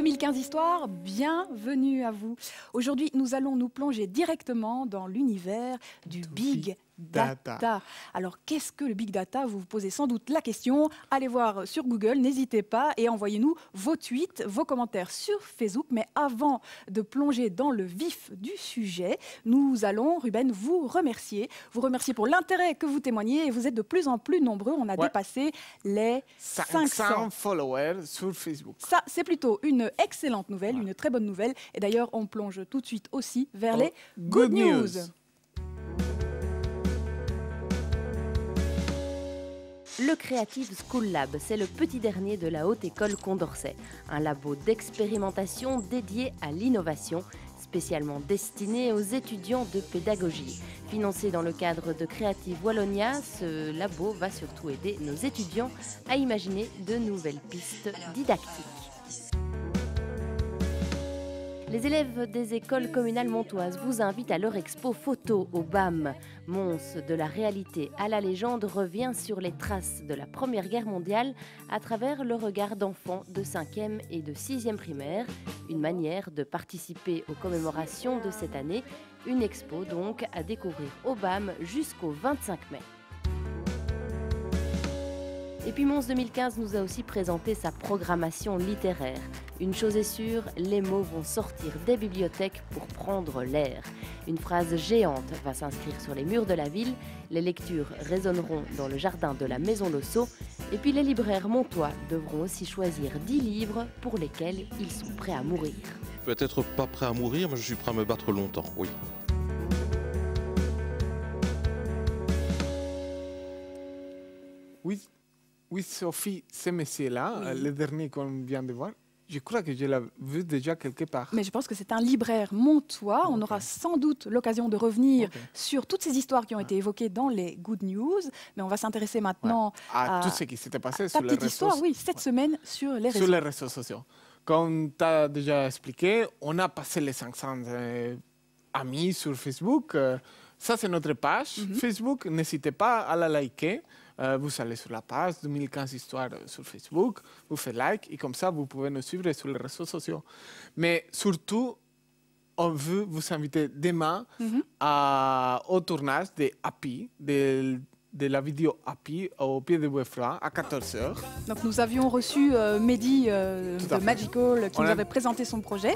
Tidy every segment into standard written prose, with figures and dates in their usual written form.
2015 Histoire, bienvenue à vous. Aujourd'hui, nous allons nous plonger directement dans l'univers du Big Data. Alors, qu'est-ce que le Big Data? Vous vous posez sans doute la question. Allez voir sur Google, n'hésitez pas et envoyez-nous vos tweets, vos commentaires sur Facebook. Mais avant de plonger dans le vif du sujet, nous allons, Ruben, vous remercier. Vous remercier pour l'intérêt que vous témoignez et vous êtes de plus en plus nombreux. On a dépassé les 500 followers sur Facebook. Ça, c'est plutôt une excellente nouvelle, une très bonne nouvelle. Et d'ailleurs, on plonge tout de suite aussi vers les Good News. Le Creative School Lab, c'est le petit dernier de la Haute École Condorcet, un labo d'expérimentation dédié à l'innovation, spécialement destiné aux étudiants de pédagogie. Financé dans le cadre de Creative Wallonia, ce labo va surtout aider nos étudiants à imaginer de nouvelles pistes didactiques. Les élèves des écoles communales montoises vous invitent à leur expo photo au BAM. Mons, de la réalité à la légende, revient sur les traces de la Première Guerre mondiale à travers le regard d'enfants de 5e et de 6e primaire. Une manière de participer aux commémorations de cette année. Une expo donc à découvrir au BAM jusqu'au 25 mai. Et puis Mons 2015 nous a aussi présenté sa programmation littéraire. Une chose est sûre, les mots vont sortir des bibliothèques pour prendre l'air. Une phrase géante va s'inscrire sur les murs de la ville, les lectures résonneront dans le jardin de la Maison Losso, et puis les libraires montois devront aussi choisir 10 livres pour lesquels ils sont prêts à mourir. Peut-être pas prêt à mourir, mais je suis prêt à me battre longtemps, oui. Oui, Sophie, ce monsieur-là, le dernier qu'on vient de voir, je crois que je l'ai vu déjà quelque part. Mais je pense que c'est un libraire montois. On aura sans doute l'occasion de revenir sur toutes ces histoires qui ont été évoquées dans les Good News. Mais on va s'intéresser maintenant à tout ce qui s'était passé sur les réseaux sociaux. Oui, cette semaine sur les réseaux. Sur les réseaux sociaux. Comme tu as déjà expliqué, on a passé les 500 amis sur Facebook. Ça, c'est notre page Facebook. N'hésitez pas à la liker. Vous allez sur la page 2015 Histoire sur Facebook, vous faites like et comme ça, vous pouvez nous suivre sur les réseaux sociaux. Mais surtout, on veut vous inviter demain au tournage de Happy, de la vidéo Happy au pied de Beffroi à 14h. Donc nous avions reçu Mehdi de Magical qui nous avait présenté son projet.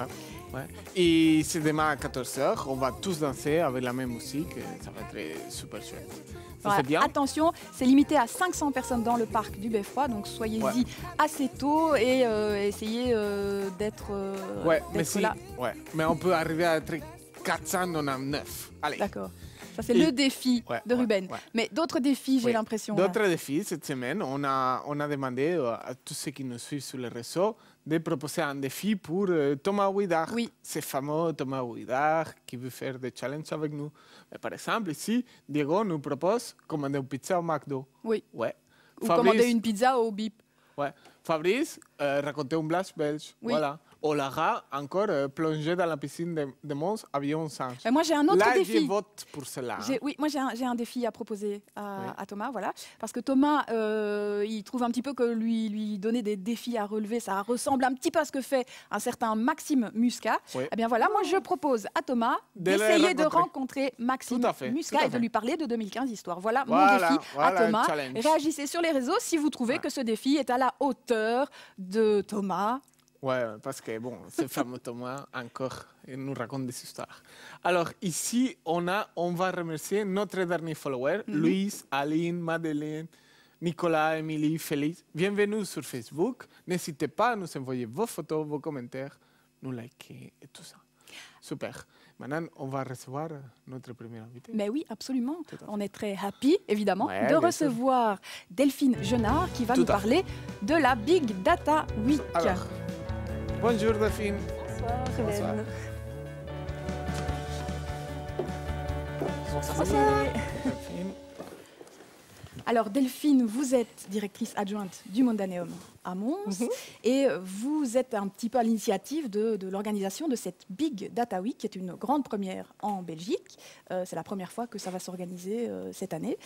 Et c'est demain à 14h, on va tous danser avec la même musique, ça va être super chouette. Voilà. Bien. Attention, c'est limité à 500 personnes dans le parc du Beffroi, donc soyez-y assez tôt et essayez d'être là. Mais on peut arriver à être 499. Allez. D'accord. Ça, c'est le défi de Ruben. Mais d'autres défis, j'ai l'impression. D'autres défis, cette semaine, on a demandé à tous ceux qui nous suivent sur les réseaux de proposer un défi pour Thomas Ouidard. Oui. Ce fameux Thomas Ouidard qui veut faire des challenges avec nous. Mais par exemple, ici, Diego nous propose commander une pizza au McDo. Oui. Ouais. Ou commander une pizza au Bip. Ouais. Fabrice, raconter un blast belge. Oui. Voilà. Olara, encore plongé dans la piscine de Mons, avion singe. Moi, j'ai un autre défi. Là, je vote pour cela. Oui, moi, j'ai un défi à proposer à Thomas, voilà. Parce que Thomas, il trouve un petit peu que lui donner des défis à relever, ça ressemble un petit peu à ce que fait un certain Maxime Muscat. Eh bien voilà, moi, je propose à Thomas d'essayer de rencontrer Maxime Muscat et de lui parler de 2015 Histoire. Voilà mon défi à Thomas. Réagissez sur les réseaux si vous trouvez que ce défi est à la hauteur de Thomas. Ouais, parce que bon, ce fameux Thomas, encore, il nous raconte des histoires. Alors ici, on va remercier notre dernier follower, Louise, Aline, Madeleine, Nicolas, Émilie, Félix. Bienvenue sur Facebook. N'hésitez pas à nous envoyer vos photos, vos commentaires, nous liker et tout ça. Super. Maintenant, on va recevoir notre premier invité. Mais oui, absolument. On est très happy, évidemment, de recevoir Delphine Genard qui va nous parler de la Big Data Week. Alors, bonjour Delphine. Bonsoir. Bonsoir. Delphine. Alors Delphine, vous êtes directrice adjointe du Mondaneum à Mons et vous êtes un petit peu à l'initiative de l'organisation de cette Big Data Week, qui est une grande première en Belgique. C'est la première fois que ça va s'organiser cette année.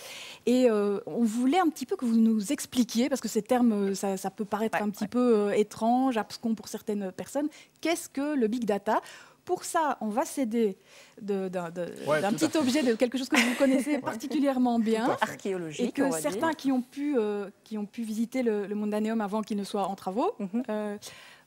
Et on voulait un petit peu que vous nous expliquiez, parce que ces termes, ça peut paraître un petit peu étrange, abscon pour certaines personnes. Qu'est-ce que le Big Data ? Pour ça, on va s'aider d'un petit objet, de quelque chose que vous connaissez particulièrement bien, archéologique, et que certains qui ont pu visiter le Mondaneum avant qu'il ne soit en travaux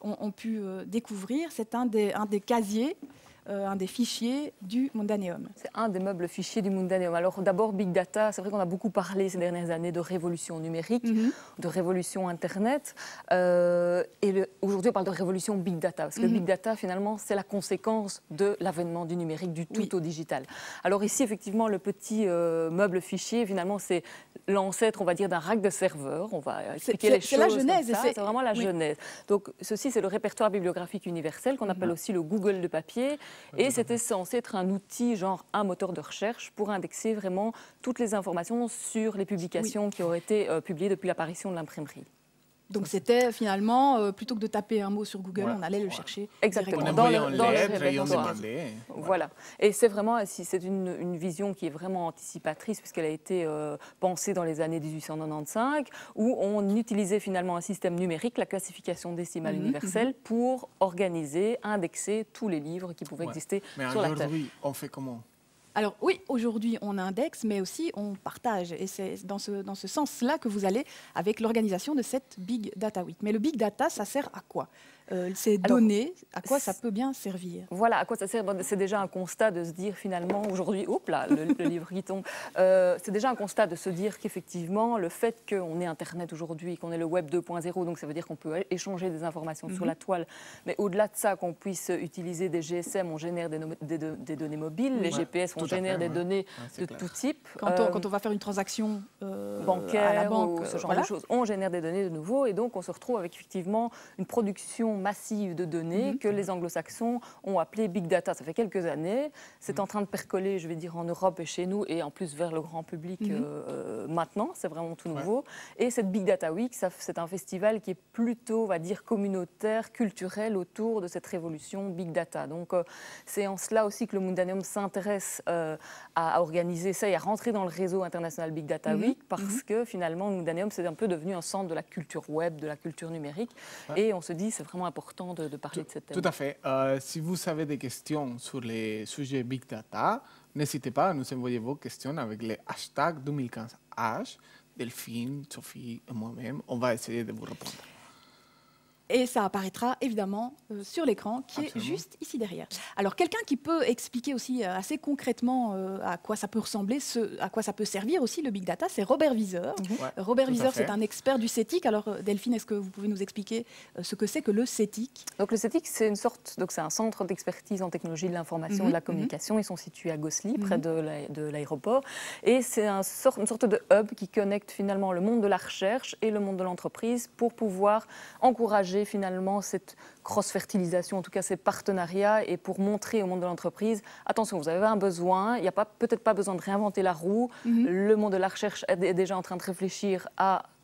ont pu découvrir. C'est un des casiers, un des fichiers du Mondaneum. C'est un des meubles fichiers du Mondaneum. Alors d'abord, Big Data, c'est vrai qu'on a beaucoup parlé ces dernières années de révolution numérique, de révolution Internet. Aujourd'hui, on parle de révolution Big Data, parce que Big Data, finalement, c'est la conséquence de l'avènement du numérique, du tout au digital. Alors ici, effectivement, le petit meuble fichier, finalement, c'est l'ancêtre, on va dire, d'un rack de serveurs. On va expliquer les choses. C'est la genèse. C'est vraiment la genèse. Donc ceci, c'est le répertoire bibliographique universel qu'on appelle aussi le Google de papier. Et c'était censé être un outil, genre un moteur de recherche, pour indexer vraiment toutes les informations sur les publications qui ont été publiées depuis l'apparition de l'imprimerie. Donc c'était finalement, plutôt que de taper un mot sur Google, on allait le chercher. Exactement. Dans le répertoire. Voilà. Et c'est vraiment, c'est une vision qui est vraiment anticipatrice, puisqu'elle a été pensée dans les années 1895, où on utilisait finalement un système numérique, la classification décimale universelle, pour organiser, indexer tous les livres qui pouvaient exister sur la Terre. Mais aujourd'hui, on fait comment ? Alors oui, aujourd'hui on indexe, mais aussi on partage. Et c'est dans ce sens-là que vous allez avec l'organisation de cette Big Data Week. Mais le Big Data, ça sert à quoi ? Ces données, à quoi ça peut bien servir ? Voilà, à quoi ça sert ? C'est déjà un constat de se dire finalement, aujourd'hui, hop là, le livre qui tombe, c'est déjà un constat de se dire qu'effectivement, le fait qu'on ait Internet aujourd'hui, qu'on ait le Web 2.0, donc ça veut dire qu'on peut échanger des informations sur la toile, mais au-delà de ça, qu'on puisse utiliser des GSM, on génère des données mobiles, les GPS, on génère des données de tout type. Quand on va faire une transaction bancaire à la banque, ou ce genre de choses, on génère des données de nouveau et donc on se retrouve avec effectivement une production massive de données que les anglo-saxons ont appelé Big Data. Ça fait quelques années. C'est en train de percoler, je vais dire, en Europe et chez nous et en plus vers le grand public maintenant. C'est vraiment tout nouveau. Et cette Big Data Week, c'est un festival qui est plutôt, on va dire, communautaire, culturel autour de cette révolution Big Data. Donc c'est en cela aussi que le Mondaneum s'intéresse à organiser ça et à rentrer dans le réseau international Big Data Week parce que finalement, le Mondaneum, c'est un peu devenu un centre de la culture web, de la culture numérique. Et on se dit, c'est vraiment important de parler de cette thème. Tout à fait. Si vous avez des questions sur les sujets Big Data, n'hésitez pas à nous envoyer vos questions avec les hashtags 2015H, Delphine, Sophie et moi-même. On va essayer de vous répondre. Et ça apparaîtra évidemment sur l'écran qui est juste ici derrière. Alors quelqu'un qui peut expliquer aussi assez concrètement à quoi ça peut ressembler, à quoi ça peut servir aussi le Big Data, c'est Robert Viseur. Robert Viseur, c'est un expert du CETIC. Alors Delphine, est-ce que vous pouvez nous expliquer ce que c'est que le CETIC ? Donc le CETIC, c'est un centre d'expertise en technologie de l'information et de la communication. Ils sont situés à Gosselies, près de l'aéroport. Et c'est une sorte de hub qui connecte finalement le monde de la recherche et le monde de l'entreprise pour pouvoir encourager finalement cette cross-fertilisation, en tout cas ces partenariats, et pour montrer au monde de l'entreprise, attention, vous avez un besoin, il n'y a peut-être pas besoin de réinventer la roue, le monde de la recherche est déjà en train de réfléchir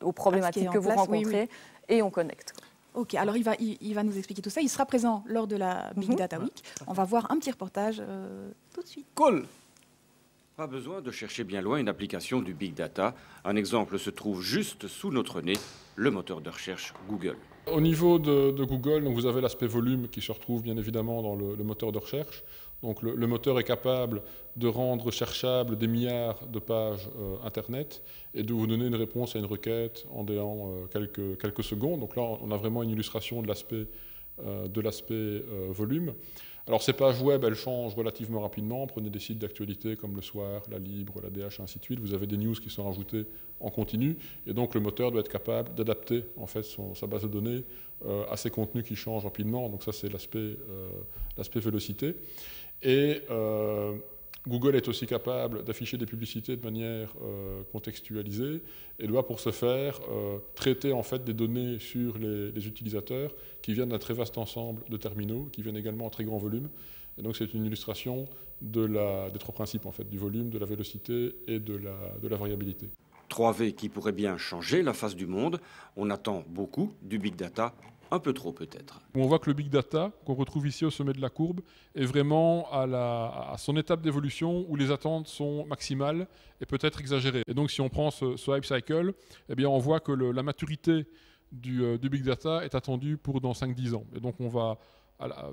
aux problématiques que vous rencontrez, et on connecte. Ok, alors il va nous expliquer tout ça, il sera présent lors de la Big Data Week. On va voir un petit reportage tout de suite. Cool. Pas besoin de chercher bien loin une application du Big Data. Un exemple se trouve juste sous notre nez, le moteur de recherche Google. Au niveau de Google, donc vous avez l'aspect volume qui se retrouve bien évidemment dans le moteur de recherche. Donc le moteur est capable de rendre cherchables des milliards de pages Internet et de vous donner une réponse à une requête en quelques secondes. Donc là, on a vraiment une illustration de l'aspect volume. Alors ces pages web, elles changent relativement rapidement. Prenez des sites d'actualité comme Le Soir, La Libre, La DH, et ainsi de suite. Vous avez des news qui sont rajoutées en continu. Et donc le moteur doit être capable d'adapter en fait, sa base de données à ces contenus qui changent rapidement. Donc ça, c'est l'aspect vélocité. Et Google est aussi capable d'afficher des publicités de manière contextualisée et doit pour ce faire traiter en fait des données sur les utilisateurs qui viennent d'un très vaste ensemble de terminaux, qui viennent également en très grand volume. Et donc c'est une illustration des trois principes en fait, du volume, de la vélocité et de la variabilité. 3V qui pourrait bien changer la face du monde. On attend beaucoup du big data, un peu trop peut-être. On voit que le big data, qu'on retrouve ici au sommet de la courbe, est vraiment à son étape d'évolution où les attentes sont maximales et peut-être exagérées. Et donc si on prend ce hype cycle, eh bien, on voit que la maturité du big data est attendue pour dans 5-10 ans. Et donc on va,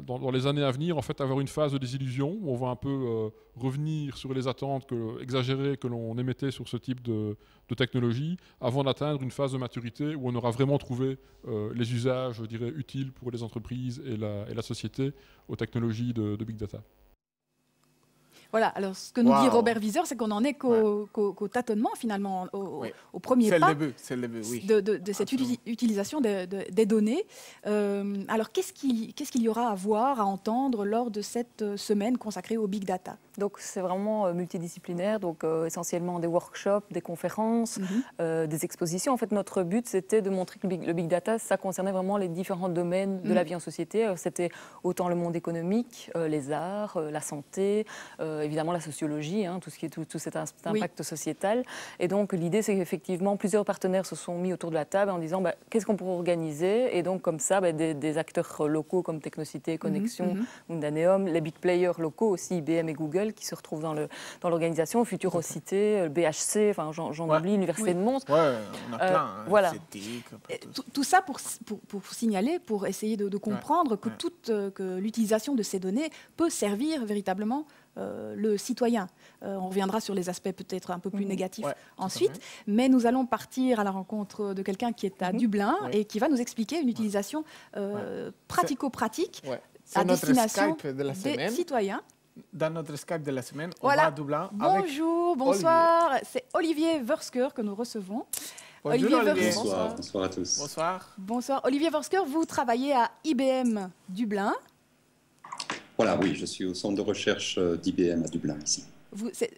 dans les années à venir, en fait, avoir une phase de désillusion où on va un peu revenir sur les attentes exagérées que l'on émettait sur ce type de technologie avant d'atteindre une phase de maturité où on aura vraiment trouvé les usages, je dirais, utiles pour les entreprises et la société aux technologies de big data. Voilà, alors ce que nous dit Robert Viseur, c'est qu'on n'en est qu'au tâtonnement finalement, au premier pas c'est le début, oui. de cette utilisation des données. Alors qu'est-ce qu'il y aura à voir, à entendre lors de cette semaine consacrée au Big Data? Donc c'est vraiment multidisciplinaire, donc essentiellement des workshops, des conférences, des expositions. En fait, notre but, c'était de montrer que le Big Data, ça concernait vraiment les différents domaines de la vie en société. C'était autant le monde économique, les arts, la santé, évidemment la sociologie, hein, tout cet impact sociétal. Et donc l'idée, c'est qu'effectivement, plusieurs partenaires se sont mis autour de la table en disant qu'est-ce qu'on pourrait organiser. Et donc comme ça, des acteurs locaux comme Technocité, Connexion, Mundaneum, les big players locaux aussi, IBM et Google, qui se retrouvent dans l'organisation, Futurocité, le BHC, enfin j'en oublie, l'Université de Mons. Ouais, on a plein. Voilà. Tout ça pour signaler, pour essayer de comprendre que l'utilisation de ces données peut servir véritablement le citoyen. On reviendra sur les aspects peut-être un peu plus négatifs ensuite, mais nous allons partir à la rencontre de quelqu'un qui est à Dublin et qui va nous expliquer une utilisation pratico-pratique à destination des citoyens. Dans notre Skype de la semaine, on va à Dublin. Bonjour, bonsoir. C'est Olivier Versker que nous recevons. Bonjour, Olivier. Bonsoir à tous. Bonsoir. Bonsoir. Olivier Versker, vous travaillez à IBM Dublin. Voilà, oui, je suis au centre de recherche d'IBM à Dublin, ici.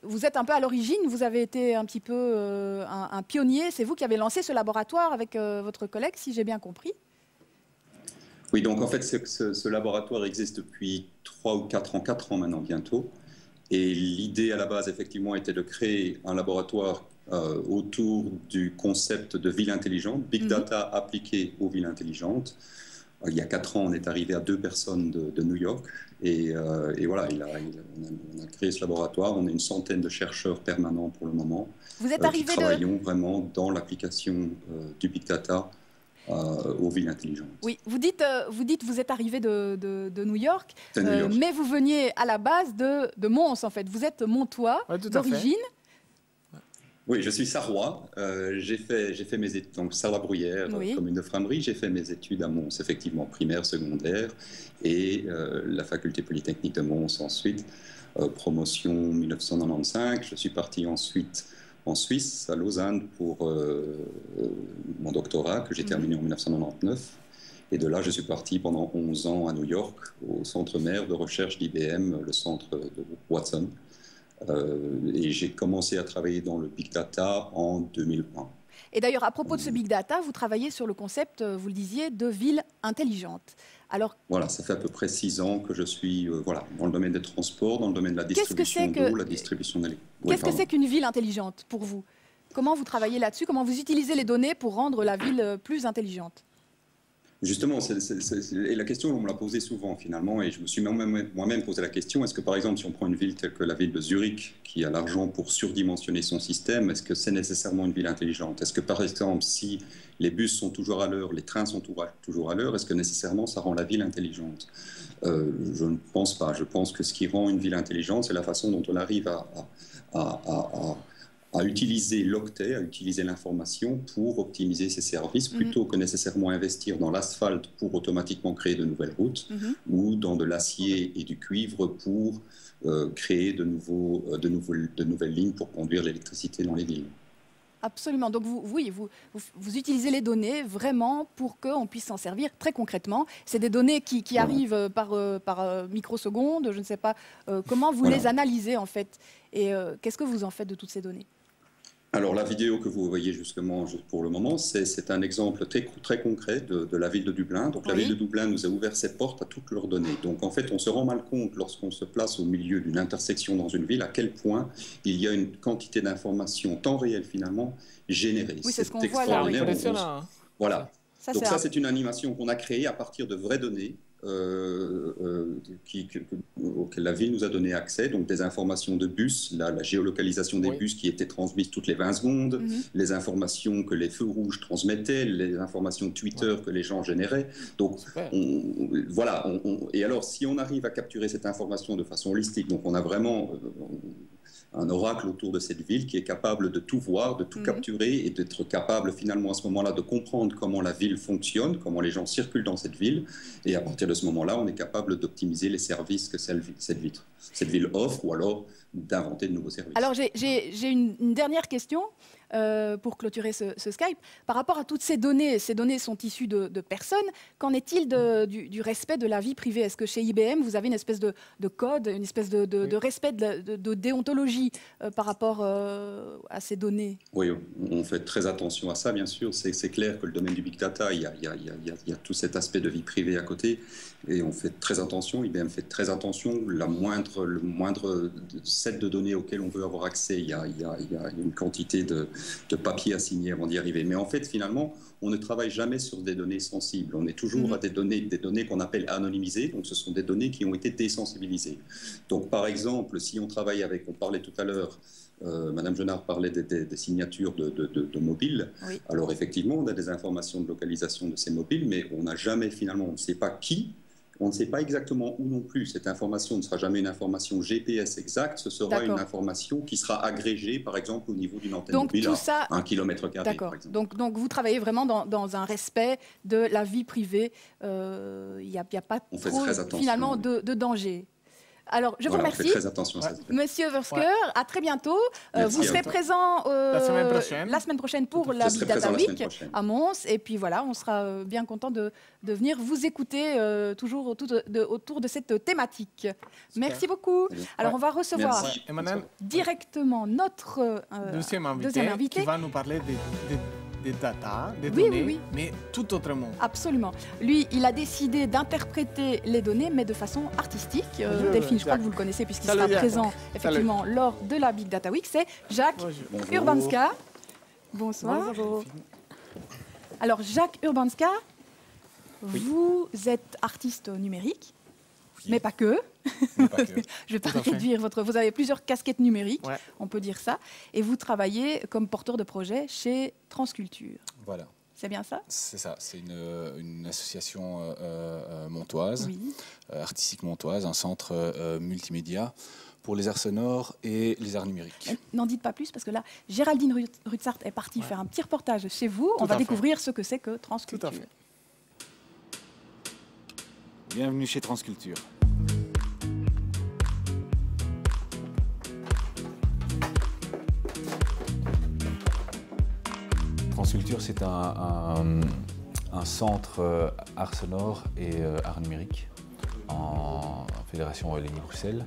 Vous êtes un peu à l'origine, vous avez été un petit peu un pionnier. C'est vous qui avez lancé ce laboratoire avec votre collègue, si j'ai bien compris. Oui, donc en fait, ce laboratoire existe depuis 3 ou 4 ans maintenant, bientôt. Et l'idée à la base, effectivement, était de créer un laboratoire autour du concept de ville intelligente, Big Data appliqué aux villes intelligentes. Il y a 4 ans, on est arrivé à 2 personnes de New York. Et voilà, on a créé ce laboratoire. On est une centaine de chercheurs permanents pour le moment. Vous êtes arrivé qui travaillons vraiment dans l'application du Big Data aux villes intelligentes. Oui, vous dites vous êtes arrivé de New York, New York. Mais vous veniez à la base de Mons, en fait. Vous êtes montois d'origine. Oui, je suis sarrois. J'ai fait mes études, donc Sarre-la-Bruyère, commune de Frameries. J'ai fait mes études à Mons, effectivement, primaire, secondaire, et la faculté polytechnique de Mons ensuite. Promotion 1995. Je suis parti ensuite en Suisse, à Lausanne, pour mon doctorat, que j'ai terminé en 1999. Et de là, je suis parti pendant 11 ans à New York, au centre mère de recherche d'IBM, le centre de Watson. Et j'ai commencé à travailler dans le Big Data en 2001. Et d'ailleurs, à propos de ce Big Data, vous travaillez sur le concept, vous le disiez, de ville intelligente. Alors, voilà, ça fait à peu près 6 ans que je suis dans le domaine des transports, dans le domaine de la distribution d'eau, la distribution d'électricité. Qu'est-ce que c'est qu'une ville intelligente pour vous? Comment vous travaillez là-dessus? Comment vous utilisez les données pour rendre la ville plus intelligente? Justement, et la question, on me l'a posée souvent finalement, et je me suis moi-même posé la question, est-ce que par exemple, si on prend une ville telle que la ville de Zurich, qui a l'argent pour surdimensionner son système, est-ce que c'est nécessairement une ville intelligente? Est-ce que par exemple, si les bus sont toujours à l'heure, les trains sont toujours à l'heure, est-ce que nécessairement ça rend la ville intelligente? Je ne pense pas. Je pense que ce qui rend une ville intelligente, c'est la façon dont on arrive à utiliser l'octet, à utiliser l'information pour optimiser ses services, plutôt que nécessairement investir dans l'asphalte pour automatiquement créer de nouvelles routes, ou dans de l'acier et du cuivre pour créer de nouvelles lignes pour conduire l'électricité dans les villes. Absolument. Donc vous utilisez les données vraiment pour qu'on puisse s'en servir très concrètement. C'est des données qui arrivent par microsecondes, je ne sais pas. Comment vous les analysez en fait? Et qu'est-ce que vous en faites de toutes ces données? Alors la vidéo que vous voyez justement pour le moment, c'est un exemple très concret de la ville de Dublin. Donc la ville de Dublin nous a ouvert ses portes à toutes leurs données. Donc en fait, on se rend mal compte lorsqu'on se place au milieu d'une intersection dans une ville à quel point il y a une quantité d'informations temps réel finalement générées. Oui, c'est ce qu'on voit là. Voilà. Donc ça, c'est une animation qu'on a créée à partir de vraies données auxquelles la ville nous a donné accès, donc des informations de bus, la géolocalisation des bus qui étaient transmises toutes les 20 secondes, les informations que les feux rouges transmettaient, les informations de Twitter que les gens généraient. Donc voilà, et alors si on arrive à capturer cette information de façon holistique, donc on a vraiment un oracle autour de cette ville qui est capable de tout voir, de tout capturer et d'être capable finalement à ce moment-là de comprendre comment la ville fonctionne, comment les gens circulent dans cette ville. Et à partir de ce moment-là, on est capable d'optimiser les services que cette ville offre ou alors d'inventer de nouveaux services. Alors j'ai une dernière question pour clôturer ce Skype. Par rapport à toutes ces données sont issues de personnes, qu'en est-il du respect de la vie privée? Est-ce que chez IBM, vous avez une espèce de code, une espèce de respect de déontologie par rapport à ces données? Oui, on fait très attention à ça, bien sûr. C'est clair que le domaine du Big Data, il y a tout cet aspect de vie privée à côté, et on fait très attention, IBM fait très attention. Le moindre set de données auquel on veut avoir accès, il y a une quantité de papier à signer avant d'y arriver. Mais en fait, finalement, on ne travaille jamais sur des données sensibles. On est toujours à des données qu'on appelle anonymisées. Donc, ce sont des données qui ont été désensibilisées. Donc, par exemple, si on travaille on parlait tout à l'heure, Madame Genard parlait des signatures de mobiles. Oui. Alors, effectivement, on a des informations de localisation de ces mobiles, mais on n'a jamais, finalement, on ne sait pas qui. On ne sait pas exactement où non plus. Cette information ne sera jamais une information GPS exacte, ce sera une information qui sera agrégée, par exemple, au niveau d'une antenne mobile à 1 km². D'accord. Donc vous travaillez vraiment dans un respect de la vie privée. Il n'y a pas trop, finalement, de danger. Alors, je vous remercie. Très attention à ça. Monsieur Versker, à très bientôt. Vous serez présent la semaine prochaine pour la Big Data Week à Mons. Et puis voilà, on sera bien content de venir vous écouter toujours autour de cette thématique. Super. Merci beaucoup. Alors, on va recevoir directement notre deuxième invité qui va nous parler des data, des données, mais tout autrement. Absolument. Lui, il a décidé d'interpréter les données, mais de façon artistique. Delphine, je crois que vous le connaissez puisqu'il sera présent effectivement lors de la Big Data Week. C'est Jacques Urbanska. Bonsoir. Bonjour. Alors, Jacques Urbanska, vous êtes artiste numérique, mais pas que. Je ne vais pas réduire vous avez plusieurs casquettes numériques, on peut dire ça, et vous travaillez comme porteur de projet chez Transculture. Voilà. C'est bien ça? C'est ça, c'est une association montoise, artistique montoise, un centre multimédia pour les arts sonores et les arts numériques. N'en dites pas plus, parce que là, Géraldine Rutsart est partie faire un petit reportage chez vous. On va découvrir ce que c'est que Transculture. Bienvenue chez Transculture. Transculture, c'est un centre art sonore et art numérique en Fédération Wallonie-Bruxelles.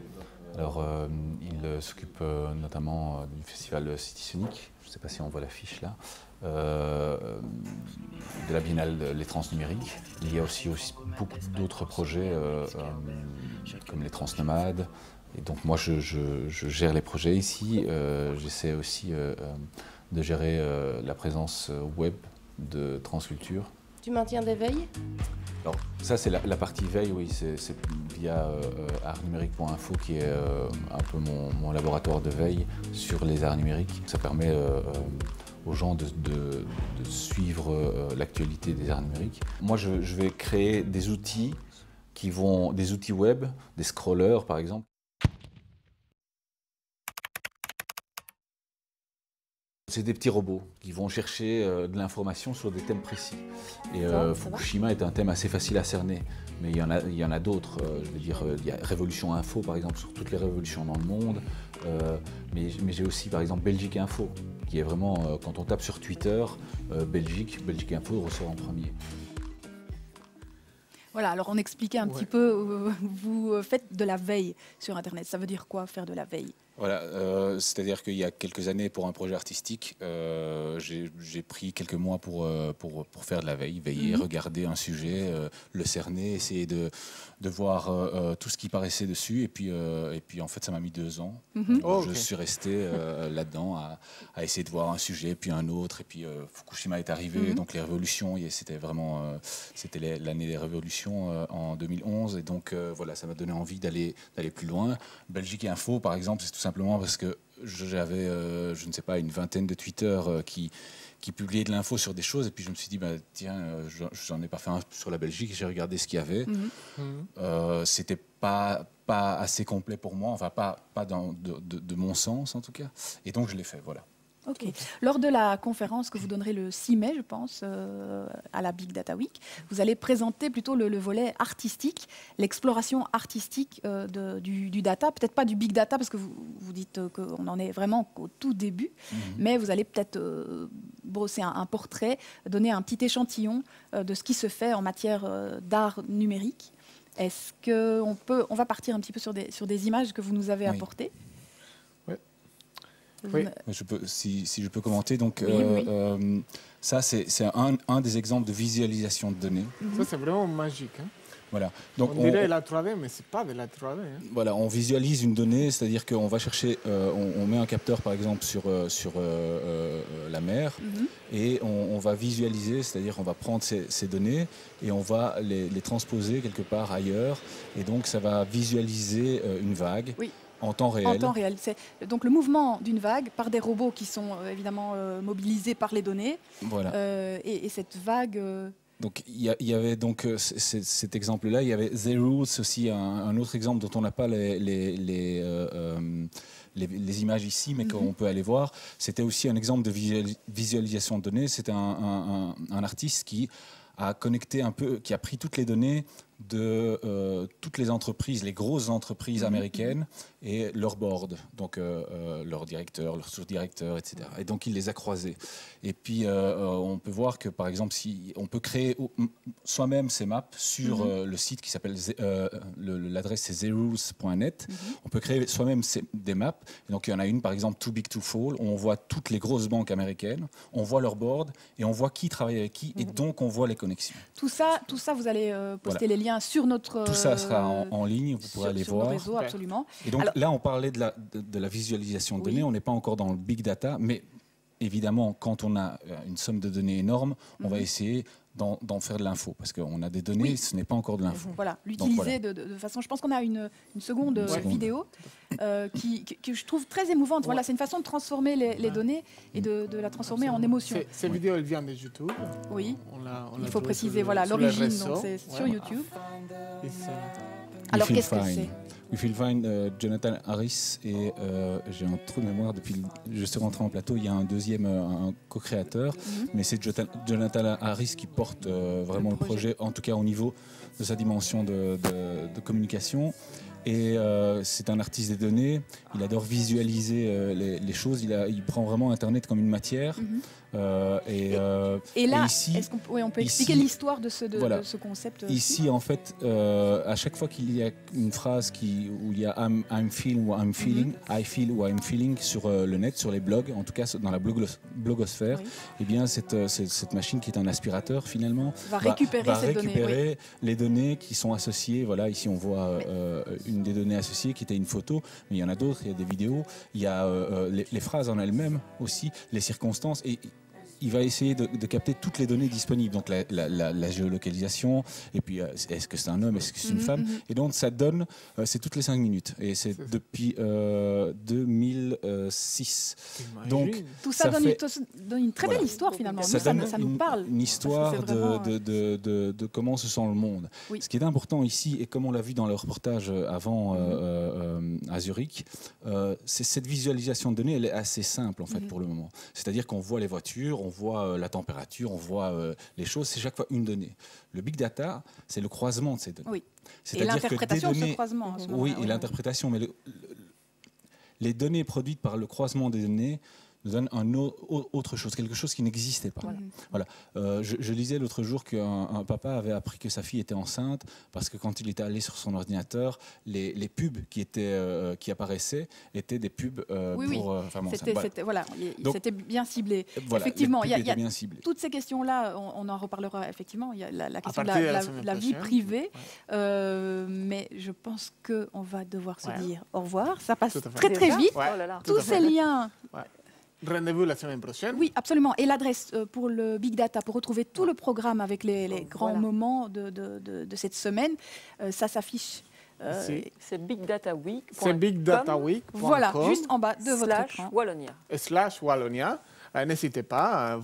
Alors, il s'occupe notamment du festival City Sonic, je ne sais pas si on voit l'affiche là, de la Biennale Les Trans numériques. Il y a aussi beaucoup d'autres projets comme les Trans nomades. Et donc moi, je gère les projets ici. J'essaie aussi de gérer la présence web de Transculture. Tu maintiens des veilles? Alors ça c'est la partie veille, oui, c'est via artnumérique.info qui est un peu mon laboratoire de veille sur les arts numériques. Ça permet aux gens de suivre l'actualité des arts numériques. Moi je vais créer des outils des outils web, des scrollers par exemple. C'est des petits robots qui vont chercher de l'information sur des thèmes précis. Et Fukushima est un thème assez facile à cerner, mais il y en a d'autres. Je veux dire, il y a Révolution Info, par exemple, sur toutes les révolutions dans le monde. Mais j'ai aussi, par exemple, Belgique Info, qui est vraiment, quand on tape sur Twitter, Belgique Info ressort en premier. Voilà, alors on expliquait un petit peu, vous faites de la veille sur Internet. Ça veut dire quoi, faire de la veille? Voilà, c'est-à-dire qu'il y a quelques années, pour un projet artistique, j'ai pris quelques mois pour faire de la veiller, regarder un sujet, le cerner, essayer de voir tout ce qui paraissait dessus. Et puis en fait, ça m'a mis 2 ans. Je suis resté là-dedans à essayer de voir un sujet, puis un autre. Et puis Fukushima est arrivé, donc les révolutions, c'était vraiment c'était l'année des révolutions en 2011. Et donc voilà, ça m'a donné envie d'aller plus loin. Belgique Info, par exemple, c'est tout simplement parce que j'avais, je ne sais pas, une vingtaine de tweeters qui publiaient de l'info sur des choses, et puis je me suis dit, tiens, j'en ai pas fait un sur la Belgique, j'ai regardé ce qu'il y avait. C'était pas assez complet pour moi, enfin pas de mon sens en tout cas, et donc je l'ai fait, voilà. Ok. Lors de la conférence que vous donnerez le 6 mai, je pense, à la Big Data Week, vous allez présenter plutôt le volet artistique, l'exploration artistique du data, peut-être pas du Big Data, parce que vous dites qu'on en est vraiment qu'au tout début, mais vous allez peut-être brosser un portrait, donner un petit échantillon de ce qui se fait en matière d'art numérique. Est-ce qu'on va partir un petit peu sur des images que vous nous avez apportées? Oui. Si je peux commenter, donc ça c'est un des exemples de visualisation de données. Ça c'est vraiment magique. Hein. Voilà. Donc, on dirait la 3D, mais c'est pas de la 3D. Hein. Voilà, on visualise une donnée, c'est-à-dire qu'on va chercher, on met un capteur par exemple sur la mer et on va visualiser, c'est-à-dire on va prendre ces données et on va les transposer quelque part ailleurs, et donc ça va visualiser une vague. Oui. En temps réel. En temps réel. C'est donc le mouvement d'une vague par des robots qui sont évidemment mobilisés par les données. Voilà. Et cette vague... Donc il y avait donc cet exemple-là. Il y avait The Roots aussi, un autre exemple dont on n'a pas les images ici, mais qu'on peut aller voir. C'était aussi un exemple de visualisation de données. C'était un artiste qui a connecté un peu, qui a pris toutes les données de toutes les entreprises, les grosses entreprises américaines et leur board, donc leur directeur, leur sous-directeur, etc. Et donc il les a croisés. Et puis on peut voir que par exemple, si on peut créer soi-même ces maps sur le site qui s'appelle, l'adresse c'est zeros.net. On peut créer soi-même des maps. Et donc il y en a une par exemple, Too Big to Fall, où on voit toutes les grosses banques américaines, on voit leur board et on voit qui travaille avec qui, et donc on voit les connexions. Tout ça vous allez poster les liens sur notre... Tout ça sera en ligne, vous pourrez aller voir. Sur nos réseaux, absolument. Et donc là, on parlait de la visualisation de données, on n'est pas encore dans le big data, mais évidemment, quand on a une somme de données énorme, on va essayer d'en faire de l'info, parce qu'on a des données, ce n'est pas encore de l'info. Voilà, l'utiliser de façon... Je pense qu'on a une seconde vidéo que je trouve très émouvante. Voilà, c'est une façon de transformer les données et de la transformer en émotion. Cette vidéo, elle vient de YouTube. Oui, il faut préciser l'origine, donc c'est sur YouTube. Alors, qu'est-ce que c'est? We Feel Fine, Jonathan Harris, et j'ai un trou de mémoire depuis je suis rentré en plateau, il y a un deuxième un co-créateur, mais c'est Jonathan Harris qui porte vraiment le projet, en tout cas au niveau de sa dimension de communication. Et c'est un artiste des données, il adore visualiser les choses, il prend vraiment Internet comme une matière. Et là, ici, on peut expliquer l'histoire de ce concept. Ici, en fait, à chaque fois qu'il y a une phrase où il y a I'm feeling ou I'm feeling, I feel ou I'm feeling sur le net, sur les blogs, en tout cas dans la blogosphère, eh bien cette machine qui est un aspirateur finalement va récupérer les données qui sont associées. Voilà, ici on voit une des données associées qui était une photo, mais il y en a d'autres, il y a des vidéos, il y a les phrases en elles-mêmes aussi, les circonstances, et il va essayer de capter toutes les données disponibles, donc la géolocalisation, et puis est-ce que c'est un homme, est-ce que c'est une femme, et donc ça donne, c'est toutes les 5 minutes, et c'est depuis 2006. Donc tout ça donne une très belle histoire finalement, ça nous parle. Une histoire de comment se sent le monde. Ce qui est important ici, et comme on l'a vu dans le reportage avant à Zurich, c'est cette visualisation de données, elle est assez simple en fait pour le moment. C'est-à-dire qu'on voit les voitures, on voit la température, on voit les choses, c'est chaque fois une donnée. Le big data, c'est le croisement de ces données. Oui. Et l'interprétation de ce croisement. Oui, et l'interprétation, mais les données produites par le croisement des données nous donne autre chose, quelque chose qui n'existait pas. Voilà. Je lisais l'autre jour qu'un papa avait appris que sa fille était enceinte parce que quand il était allé sur son ordinateur, les pubs qui apparaissaient étaient des pubs pour femmes enceintes. Voilà, c'était bien ciblé. Voilà, effectivement, il y a bien ciblé. Toutes ces questions-là, on en reparlera effectivement. Il y a la question de la vie privée, mais je pense qu'on va devoir se dire au revoir. Ça passe très vite. Tous ces liens. Rendez-vous la semaine prochaine. Oui, absolument. Et l'adresse pour le Big Data, pour retrouver tout le programme avec les grands moments de cette semaine, ça s'affiche. C'est Big Data Week. C'est Big Data Week. Voilà, juste en bas de votre écran. Wallonia. /Wallonia. N'hésitez pas,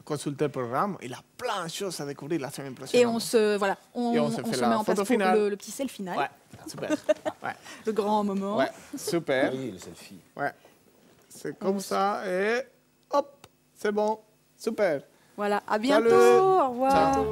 consultez le programme. Il a plein de choses à découvrir la semaine prochaine. Et on se met en place pour le petit selfie final. Ouais, super. Le grand moment. Ouais, super. Oui, le selfie. Ouais. C'est comme ça et hop, c'est bon. Super. Voilà, à bientôt. Salut. Au revoir. Ciao.